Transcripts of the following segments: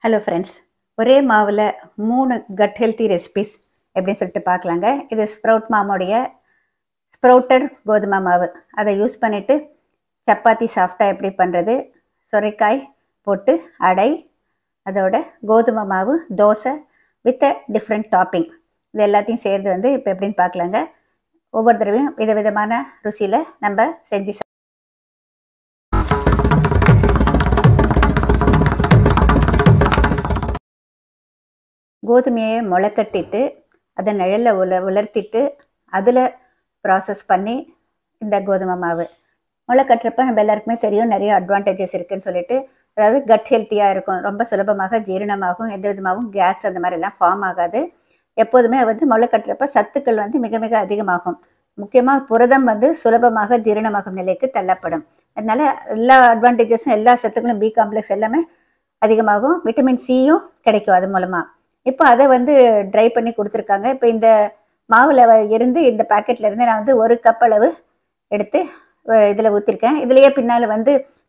Hello friends. ஒரே மாவில் 3 cut healthy recipes எப்படின்னு சொல்லிட்டு பார்க்கலாங்க. இது ஸ்ப்ரவுட் மாவோடைய ஸ்ப்ரவுட்டட் கோதுமை மாவு. அதை யூஸ் பண்ணிவிட்டு சப்பாத்தி சாஃப்டாக எப்படி பண்ணுறது, சொரைக்காய் போட்டு அடை, அதோட கோதுமை மாவு தோசை வித் டிஃப்ரெண்ட் டாப்பிங், இது எல்லாத்தையும் சேர்ந்து இப்போ எப்படின்னு பார்க்கலாங்க. ஒவ்வொரு தடவையும் விதவிதமான ருசியில் நம்ம செஞ்சு கோதுமையை முளைக்கட்டிட்டு அதை நிழலில் உலர்த்திட்டு அதில் ப்ராசஸ் பண்ணி இந்த கோதுமை மாவு முளைக்கட்டுறப்ப நம்ம எல்லாருக்குமே தெரியும் நிறைய அட்வான்டேஜஸ் இருக்குதுன்னு சொல்லிட்டு. அதாவது கட் ஹெல்த்தியாக இருக்கும், ரொம்ப சுலபமாக ஜீரணமாகும், எந்த விதமாகவும் கேஸ் அந்த மாதிரிலாம் ஃபார்ம் ஆகாது. எப்போதுமே முளைக்கட்டுறப்ப சத்துக்கள் மிக மிக அதிகமாகும். முக்கியமாக புரதம் சுலபமாக ஜீரணமாகும் நிலைக்கு தள்ளப்படும். அதனால எல்லா அட்வான்டேஜஸும் எல்லா சத்துக்களும் பி காம்ப்ளெக்ஸ் எல்லாமே அதிகமாகும், விட்டமின் சியும் கிடைக்கும் அது மூலமாக. இப்போ அதை ட்ரை பண்ணி கொடுத்துருக்காங்க. இப்போ இந்த மாவில் இருந்து இந்த பேக்கெட்டில் இருந்து நான் 1 கப் அளவு எடுத்து இதில் ஊற்றிருக்கேன். இதுலேயே பின்னால்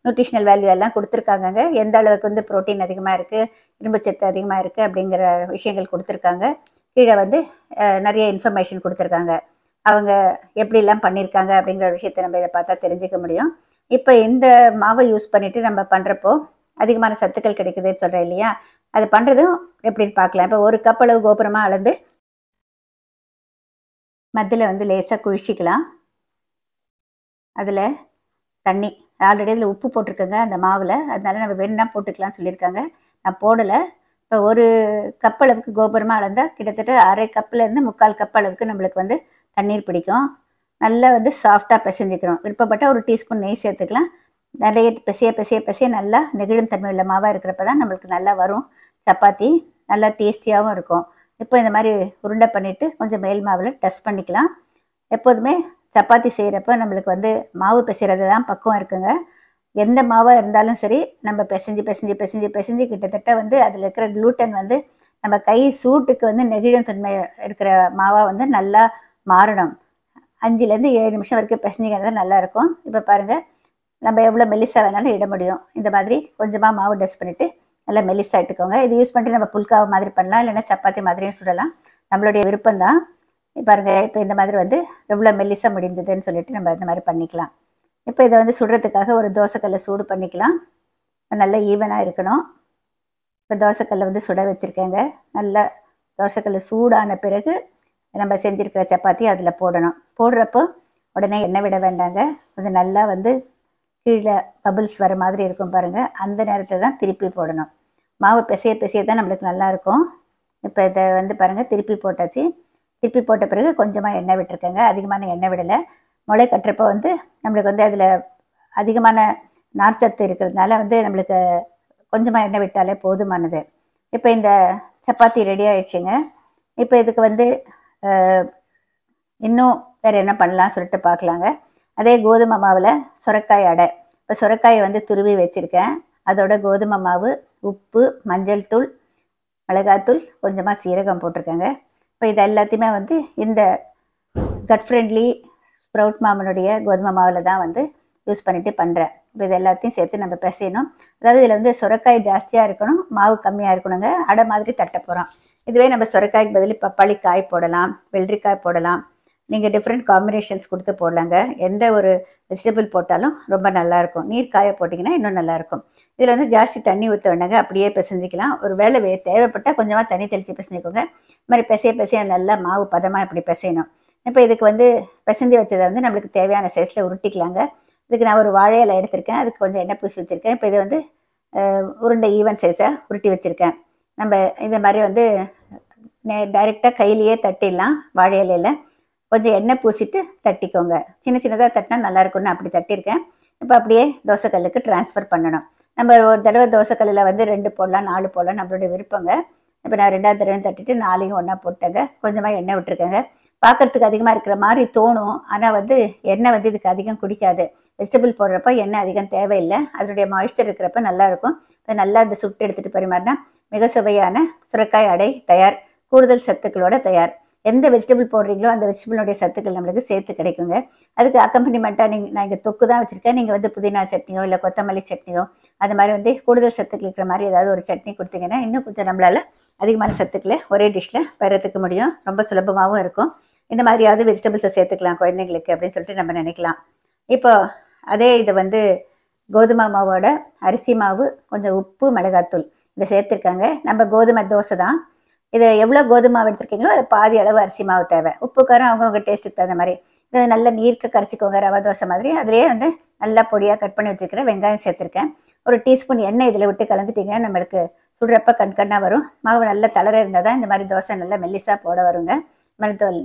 நியூட்ரிஷனல் வேல்யூ எல்லாம் கொடுத்துருக்காங்கங்க. எந்த அளவுக்கு ப்ரோட்டீன் அதிகமாக இருக்குது, இரும்புச்சத்து அதிகமாக இருக்குது அப்படிங்கிற விஷயங்கள் கொடுத்துருக்காங்க. கீழே நிறைய இன்ஃபர்மேஷன் கொடுத்துருக்காங்க. அவங்க எப்படிலாம் பண்ணியிருக்காங்க அப்படிங்கிற விஷயத்தை நம்ம இதை பார்த்தா தெரிஞ்சுக்க முடியும். இப்போ இந்த மாவை யூஸ் பண்ணிவிட்டு நம்ம பண்ணுறப்போ அதிகமான சத்துக்கள் கிடைக்குதுன்னு சொல்கிறேன் இல்லையா, அது பண்ணுறதும் எப்படின்னு பார்க்கலாம். இப்போ 1 கப் அளவு கோபுரமாக அளந்து மத்தியில் லேசாக குழிச்சிக்கலாம். அதில் தண்ணி, ஆல்ரெடி அதில் உப்பு போட்டிருக்கேங்க அந்த மாவில், அதனால நம்ம வேணும்னா போட்டுக்கலாம்னு சொல்லியிருக்காங்க. நான் போடலை. இப்போ 1 கப் அளவுக்கு கோபுரமாக அளந்தால் கிட்டத்தட்ட அரை கப்லேருந்து 3/4 கப் அளவுக்கு நம்மளுக்கு தண்ணீர் பிடிக்கும். நல்லா சாஃப்டாக பிசைஞ்சிக்கிறோம். விருப்பப்பட்ட 1 டீஸ்பூன் நெய் சேர்த்துக்கலாம். நிறைய பிசைய நல்லா நெகிழும் தன்மை உள்ள மாவாக இருக்கிறப்ப தான் நம்மளுக்கு நல்லா வரும் சப்பாத்தி, நல்லா டேஸ்டியாகவும் இருக்கும். இப்போ இந்த மாதிரி உருண்டை பண்ணிவிட்டு கொஞ்சம் மேல் மாவில் டஸ்ட் பண்ணிக்கலாம். எப்போதுமே சப்பாத்தி செய்கிறப்ப நம்மளுக்கு மாவு பிசைறது தான் பக்குவம் இருக்குங்க. எந்த மாவாக இருந்தாலும் சரி, நம்ம பிசைஞ்சு கிட்டத்தட்ட அதில் இருக்கிற குளூட்டன் நம்ம கை சூட்டுக்கு நெகிழும் தன்மை இருக்கிற மாவாக நல்லா மாறணும். 5லேருந்து 7 நிமிஷம் வரைக்கும் பிசைஞ்சிக்கிறது நல்லாயிருக்கும். இப்போ பாருங்கள், நம்ம எவ்வளோ மெல்லிசா வேணாலும் இட முடியும். இந்த மாதிரி கொஞ்சமாக மாவு டஸ்ட் பண்ணிவிட்டு நல்லா மெல்லிசா இட்டுக்கோங்க. இது யூஸ் பண்ணிட்டு நம்ம புல்காவை மாதிரி பண்ணலாம், இல்லைன்னா சப்பாத்தி மாதிரியும் சுடலாம், நம்மளுடைய விருப்பம்தான். பாருங்கள், இப்போ இந்த மாதிரி எவ்வளோ மெல்லிசா முடிந்ததுன்னு சொல்லிட்டு நம்ம இந்த மாதிரி பண்ணிக்கலாம். இப்போ இதை சுடுறதுக்காக ஒரு தோசைக்கல்லை சூடு பண்ணிக்கலாம். நல்லா ஈவனாக இருக்கணும். இப்போ தோசைக்கல்லை சுட வச்சுருக்கேங்க. நல்லா தோசைக்கல் சூடான பிறகு நம்ம செஞ்சுருக்கிற சப்பாத்தி அதில் போடணும். போடுறப்போ உடனே எண்ணெய் விட வேண்டாங்க. கொஞ்சம் நல்லா கீழே பபிள்ஸ் வர மாதிரி இருக்கும் பாருங்கள், அந்த நேரத்தில் தான் திருப்பி போடணும். மாவு பிசைய தான் நம்மளுக்கு நல்லாயிருக்கும். இப்போ இதை பாருங்கள், திருப்பி போட்டாச்சு. திருப்பி போட்ட பிறகு கொஞ்சமாக எண்ணெய் விட்டுருக்கேங்க, அதிகமான எண்ணெய் விடலை. முளை கட்டுறப்போ நம்மளுக்கு அதில் அதிகமான நார்ச்சத்து இருக்கிறதுனால நம்மளுக்கு கொஞ்சமாக எண்ணெய் விட்டாலே போதுமானது. இப்போ இந்த சப்பாத்தி ரெடி ஆகிடுச்சுங்க. இப்போ இதுக்கு இன்னும் வேறு என்ன பண்ணலாம்னு சொல்லிட்டு பார்க்கலாங்க. அதே கோதுமை மாவில் சொரைக்காய் அடை. இப்போ சொரைக்காயை துருவி வச்சுருக்கேன். அதோட கோதுமை மாவு, உப்பு, மஞ்சள் தூள், மிளகாத்தூள், கொஞ்சமாக சீரகம் போட்டிருக்கேங்க. இப்போ இது எல்லாத்தையுமே இந்த கட் ஃப்ரெண்ட்லி ஸ்ப்ரவுட் மாமனுடைய கோதுமை மாவில் தான் யூஸ் பண்ணிவிட்டு பண்ணுறேன். இப்போ இது எல்லாத்தையும் சேர்த்து நம்ம பிசையணும். அதாவது இதில் சொரைக்காய் ஜாஸ்தியாக இருக்கணும், மாவு கம்மியாக இருக்கணுங்க. அடை மாதிரி தட்ட போகிறோம். இதுவே நம்ம சொரைக்காய்க்கு பதில் பப்பாளி காய் போடலாம், வெள்ளரிக்காய் போடலாம். நீங்கள் டிஃப்ரெண்ட் காம்பினேஷன்ஸ் கொடுத்து போடலாங்க. எந்த ஒரு வெஜிடபிள் போட்டாலும் ரொம்ப நல்லாயிருக்கும். நீர்க்காயை போட்டிங்கன்னா இன்னும் நல்லாயிருக்கும். இதில் ஜாஸ்தி தண்ணி ஊற்ற வேண்டாங்க, அப்படியே பிசைஞ்சிக்கலாம். ஒரு வேளை தேவைப்பட்டால் கொஞ்சமாக தண்ணி தெளித்து பிசைஞ்சிக்கோங்க. இது மாதிரி பிசைய நல்லா மாவு பதமாக இப்படி பிசையணும். இப்போ இதுக்கு பிசைஞ்சு வச்சதை நம்மளுக்கு தேவையான சைஸில் உருட்டிக்கலாங்க. இதுக்கு நான் ஒரு வாழை இலை எடுத்திருக்கேன், அதுக்கு கொஞ்சம் எண்ணெய் பூசி வச்சுருக்கேன். இப்போ இதை உருண்டை ஈவன் சைஸாக உருட்டி வச்சுருக்கேன். நம்ம இந்த மாதிரி டைரெக்டாக கையிலேயே தட்டிடலாம். வாழை இலையில் கொஞ்சம் எண்ணெய் பூசிட்டு தட்டிக்கோங்க. சின்னதாக தட்டினா நல்லாயிருக்கும்னு அப்படி தட்டியிருக்கேன். இப்போ அப்படியே தோசைக்கல்லுக்கு ட்ரான்ஸ்ஃபர் பண்ணணும். நம்ம ஒரு தடவை தோசைக்கல்லில் 2 போடலாம், 4 போடலாம், நம்மளுடைய விருப்பங்க. இப்போ நான் 2வது தடவையும் தட்டிட்டு 4ஐயும் ஒன்றா போட்டேங்க. கொஞ்சமாக எண்ணெய் விட்டுருக்கேங்க. பார்க்குறதுக்கு அதிகமாக இருக்கிற மாதிரி தோணும், ஆனால் எண்ணெய் இதுக்கு அதிகம் குடிக்காது. வெஜிடபிள் போடுறப்ப எண்ணெய் அதிகம் தேவையில்லை, அதனுடைய மாய்ஸ்சர் இருக்கிறப்ப நல்லாயிருக்கும். இப்போ நல்லா இந்த சுட்டு எடுத்துகிட்டு பரிமாறினா மிக சுவையான சுரைக்காய் அடை தயார், கூடுதல் சத்துக்களோட தயார். எந்த வெஜிடபிள் போடுறீங்களோ அந்த வெஜிடபிளுடைய சத்துக்கள் நம்மளுக்கு சேர்த்து கிடைக்குங்க. அதுக்கு அக்கம்பனிமெண்ட்டாக நான் இங்கே தொக்கு தான் வச்சுருக்கேன். நீங்கள் வந்து புதினா சட்னியோ இல்லை கொத்தமல்லி சட்னியோ அது மாதிரி வந்து கூடுதல் சத்துக்கள் இருக்கிற மாதிரி ஏதாவது ஒரு சட்னி கொடுத்தீங்கன்னா இன்னும் கொஞ்சம் நம்மளால் அதிகமான சத்துக்களை ஒரே டிஷ்ஷில் பெறத்துக்க முடியும். ரொம்ப சுலபமாகவும் இருக்கும். இந்த மாதிரியாவது வெஜிடபிள்ஸை சேர்த்துக்கலாம் குழந்தைங்களுக்கு அப்படின்னு சொல்லிட்டு நம்ம நினைக்கலாம். இப்போ அதே இதை வந்து கோதுமை மாவோட அரிசி மாவு, கொஞ்சம் உப்பு, மிளகாத்தூள் இதை சேர்த்துருக்காங்க. நம்ம கோதுமை தோசை தான். இதை எவ்வளோ கோதுமை மாவு எடுத்துருக்கீங்களோ அது பாதி அளவு அரிசி மாவு தேவை. உப்பு காரம் அவங்கவுங்க டேஸ்ட்டுக்கு தகுந்த மாதிரி. இதை நல்லா நீர்க்க கரைச்சிக்கோங்க, ரவை தோசை மாதிரி. அதிலே வந்து நல்லா பொடியாக கட் பண்ணி வச்சுருக்கிற வெங்காயம் சேர்த்துருக்கேன். ஒரு டீஸ்பூன் எண்ணெய் இதில் விட்டு கலந்துட்டிங்க. நம்மளுக்கு சுடுறப்ப கண்ணாக வரும். மாவு நல்லா தளர இருந்தால் தான் இந்த மாதிரி தோசை நல்லா மெல்லிசாக போட வருங்க.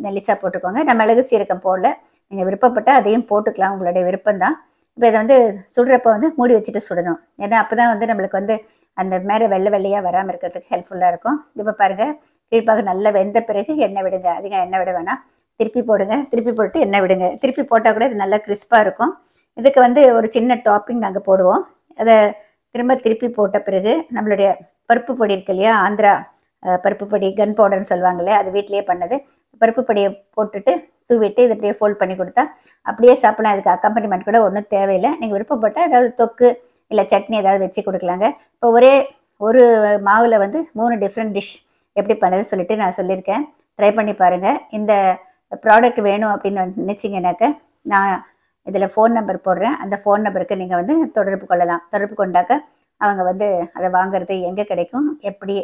மெல்லிசாக போட்டுக்கோங்க. நான் மிளகு சீரகம் போடல. நீங்கள் விருப்பப்பட்டால் அதையும் போட்டுக்கலாம், உங்களுடைய விருப்பம்தான். இப்போ இதை வந்து சுடுறப்ப வந்து மூடி வச்சுட்டு சுடணும். ஏன்னா அப்போ தான் வந்து நம்மளுக்கு வந்து அந்த மேலே வெள்ளை வெள்ளையாக வராமல் இருக்கிறதுக்கு ஹெல்ப்ஃபுல்லாக இருக்கும். இப்போ பாருங்கள், கீழ்ப்பாக நல்லா வெந்த பிறகு எண்ணெய் விடுங்க. அதிகம் எண்ணெய் விட வேணாம். திருப்பி போடுங்க. திருப்பி போட்டு எண்ணெய் விடுங்க. திருப்பி போட்டால் கூட இது நல்லா கிறிஸ்பாக இருக்கும். இதுக்கு வந்து ஒரு சின்ன டாப்பிங் நாங்கள் போடுவோம். அதை திருப்பி போட்ட பிறகு நம்மளுடைய பருப்பு பொடி இருக்கு இல்லையா, ஆந்திரா பருப்பு பொடி, கன் பவுடர்னு சொல்லுவாங்க இல்லையா, அது வீட்லேயே பண்ணது. பருப்பு பொடியை போட்டுட்டு தூவிட்டு இதை அப்படியே ஃபோல்ட் பண்ணி கொடுத்தா அப்படியே சாப்பிடலாம். இதுக்கு அக்கம்பனிமெண்ட் கூட ஒன்றும் தேவையில்லை. நீங்கள் விருப்பப்பட்டால் ஏதாவது தொக்கு இல்லை சட்னி ஏதாவது வச்சு கொடுக்கலாங்க. இப்போ ஒரு மாவில் வந்து 3 டிஃப்ரெண்ட் டிஷ் எப்படி பண்ணுறதுன்னு சொல்லிட்டு நான் சொல்லியிருக்கேன். ட்ரை பண்ணி பாருங்கள். இந்த ப்ராடக்ட் வேணும் அப்படின்னு நினச்சிங்கனாக்க நான் இதில் ஃபோன் நம்பர் போடுறேன். அந்த ஃபோன் நம்பருக்கு நீங்கள் வந்து தொடர்பு கொள்ளலாம். தொடர்பு கொண்டாக்க அவங்க வந்து அதை வாங்குறது எங்கே கிடைக்கும், எப்படி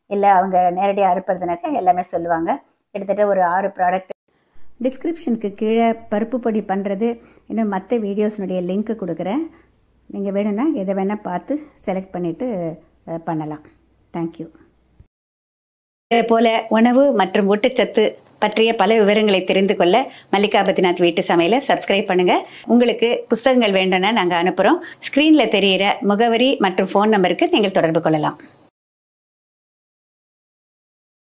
இல்லை அவங்க நேரடியாக அனுப்புறதுனாக்க எல்லாமே சொல்லுவாங்க. கிட்டத்தட்ட ஒரு 6 ப்ராடக்ட். டிஸ்கிரிப்ஷனுக்கு கீழே பருப்பு பொடி பண்ணுறது இன்னும் மற்ற வீடியோஸ்னுடைய லிங்க்கு கொடுக்குறேன். நீங்கள் வேணும்னா எதை வேணால் பார்த்து செலக்ட் பண்ணிவிட்டு பண்ணலாம். தேங்க்யூ. இதே போல் உணவு மற்றும் ஊட்டச்சத்து பற்றிய பல விவரங்களை தெரிந்து கொள்ள மல்லிகா பத்ரிநாத் வீட்டு சமையலை சப்ஸ்கிரைப் பண்ணுங்கள். உங்களுக்கு புத்தகங்கள் வேண்டும்னா நாங்கள் அனுப்புகிறோம். ஸ்க்ரீனில் தெரிகிற முகவரி மற்றும் ஃபோன் நம்பருக்கு நீங்கள் தொடர்பு கொள்ளலாம்.